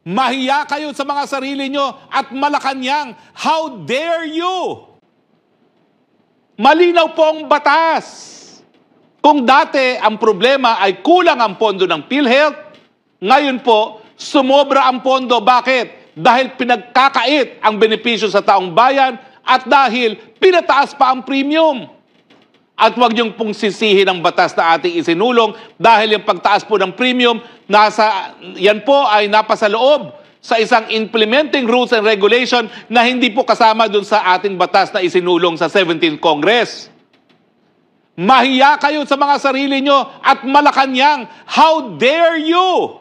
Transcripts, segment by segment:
Mahiya kayo sa mga sarili nyo at Malacanang. How dare you? Malinaw po ang batas. Kung dati ang problema ay kulang ang pondo ng PhilHealth, ngayon po, sumobra ang pondo. Bakit? Dahil pinagkakait ang benepisyo sa taong bayan at dahil pinataas pa ang premium. At huwag niyong pong sisihin ang batas na ating isinulong dahil yung pagtaas po ng premium, yan po ay napasa loob sa isang implementing rules and regulation na hindi po kasama dun sa ating batas na isinulong sa 17th Congress. Mahiya kayo sa mga sarili nyo at Malacanang. How dare you?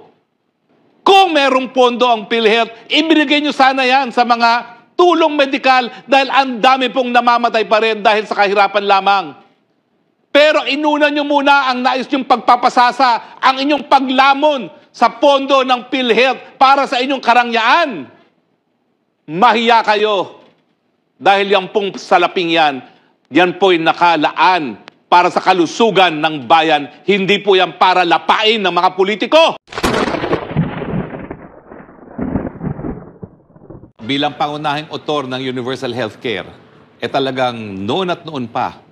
Kung merong pondo ang PhilHealth, ibigay nyo sana yan sa mga tulong medikal dahil ang dami pong namamatay pa rin dahil sa kahirapan lamang. Pero inuna nyo muna ang nais nyong pagpapasasa, ang inyong paglamon sa pondo ng PhilHealth para sa inyong karangyaan. Mahiya kayo. Dahil yan pong salaping yan po'y nakalaan para sa kalusugan ng bayan. Hindi po yan para lapain ng mga politiko. Bilang pangunahing otor ng Universal Healthcare, talagang noon at noon pa,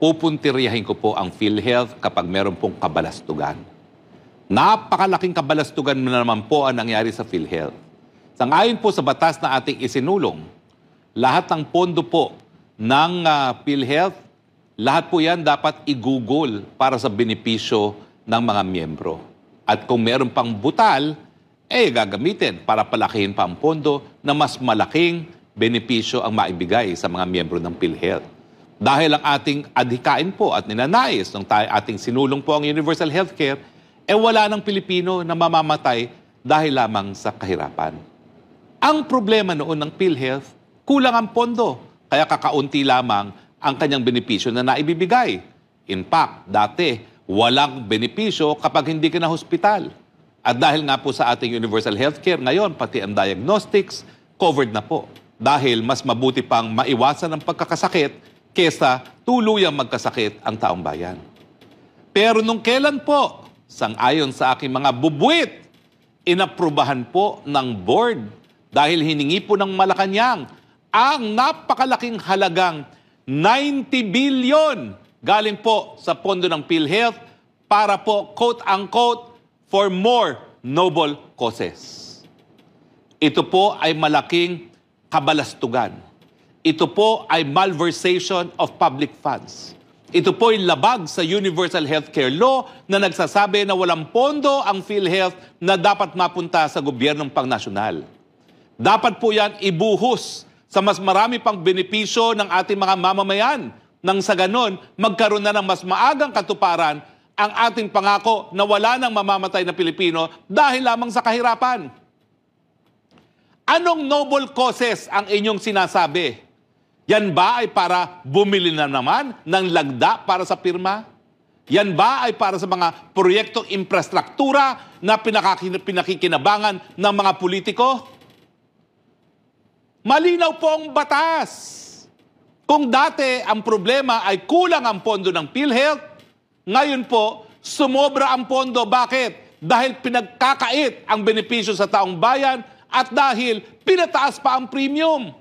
pupuntiryahin ko po ang PhilHealth kapag meron pong kabalastugan. Napakalaking kabalastugan na naman po ang nangyari sa PhilHealth. Sangayon po sa batas na ating isinulong, lahat ng pondo po ng PhilHealth, lahat po yan dapat igugol para sa benepisyo ng mga miyembro. At kung meron pang butal, gagamitin para palakihin pa ang pondo na mas malaking benepisyo ang maibigay sa mga miyembro ng PhilHealth. Dahil ang ating adhikain po at ninanais ng ating sinulong po ang Universal Healthcare, wala ng Pilipino na mamamatay dahil lamang sa kahirapan. Ang problema noon ng PhilHealth, kulang ang pondo, kaya kakaunti lamang ang kanyang benepisyo na naibibigay. In fact, dati, walang benepisyo kapag hindi ka na hospital. At dahil nga po sa ating Universal Healthcare, ngayon, pati ang diagnostics, covered na po. Dahil mas mabuti pang maiwasan ang pagkakasakit kesa tuluyang magkasakit ang taong bayan. Pero nung kailan po, sang-ayon sa aking mga bubuit, inaprubahan po ng board dahil hiningi po ng Malacanang ang napakalaking halagang 90 billion galing po sa pondo ng PhilHealth para po, quote-unquote, for more noble causes. Ito po ay malaking kabalastugan. Ito po ay malversation of public funds. Ito po ay labag sa Universal Healthcare Law na nagsasabi na walang pondo ang PhilHealth na dapat mapunta sa gobyernong pangnasyonal. Dapat po yan ibuhos sa mas marami pang benepisyo ng ating mga mamamayan. Nang sa ganon, magkaroon na ng mas maagang katuparan ang ating pangako na wala nang mamamatay na Pilipino dahil lamang sa kahirapan. Anong noble causes ang inyong sinasabi? Yan ba ay para bumili na naman ng lagda para sa pirma? Yan ba ay para sa mga proyektong infrastruktura na pinakikinabangan ng mga politiko? Malinaw po ang batas. Kung dati ang problema ay kulang ang pondo ng PhilHealth, ngayon po, sumobra ang pondo. Bakit? Dahil pinagkakait ang benepisyo sa taong bayan at dahil pinataas pa ang premium.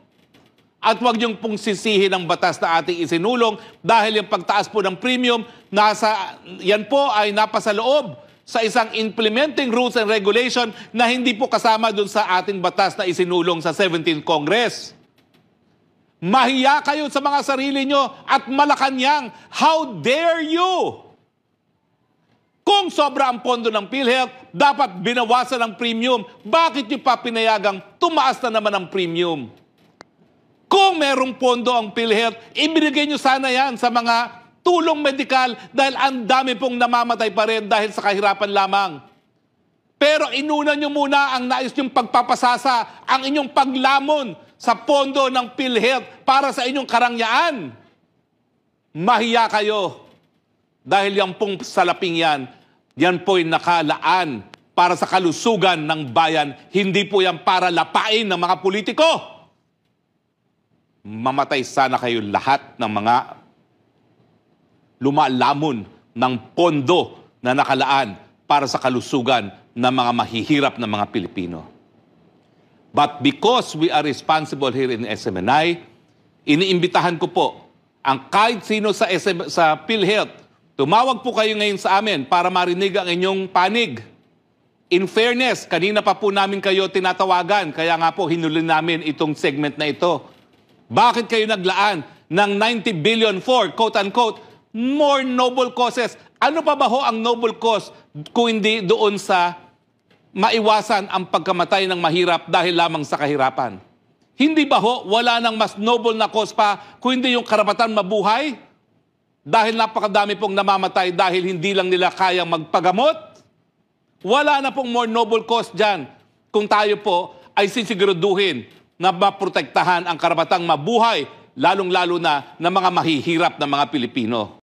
At huwag niyong pong sisihin ang batas na ating isinulong dahil yung pagtaas po ng premium, yan po ay napasa loob sa isang implementing rules and regulation na hindi po kasama dun sa ating batas na isinulong sa 17th Congress. Mahiya kayo sa mga sarili nyo at Malacanang. How dare you? Kung sobra ang pondo ng PhilHealth, dapat binawasan ang premium. Bakit nyo pa pinayagang tumaas na naman ang premium? Kung merong pondo ang PhilHealth, ibigay nyo sana yan sa mga tulong medikal dahil ang dami pong namamatay pa rin dahil sa kahirapan lamang. Pero inuna nyo muna ang nais nyong pagpapasasa, ang inyong paglamon sa pondo ng PhilHealth para sa inyong karangyaan. Mahiya kayo. Dahil yan pong salaping yan po'y nakalaan para sa kalusugan ng bayan. Hindi po yan para lapain ng mga politiko. Mamatay sana kayo lahat ng mga lumalamon ng pondo na nakalaan para sa kalusugan ng mga mahihirap na mga Pilipino. But because we are responsible here in SMNI, iniimbitahan ko po ang kahit sino sa PhilHealth, tumawag po kayo ngayon sa amin para marinig ang inyong panig. In fairness, kanina pa po namin kayo tinatawagan, kaya nga po hinuli namin itong segment na ito. Bakit kayo naglaan ng 90 billion for, quote-unquote, more noble causes? Ano pa ba ho ang noble cause kung hindi doon sa maiwasan ang pagkamatay ng mahirap dahil lamang sa kahirapan? Hindi ba ho, wala nang mas noble na cause pa kung hindi yung karapatan mabuhay? Dahil napakadami pong namamatay dahil hindi lang nila kayang magpagamot? Wala na pong more noble cause dyan kung tayo po ay sisiguraduhin na maprotektahan ang karapatang mabuhay, lalong-lalo na ng mga mahihirap na mga Pilipino.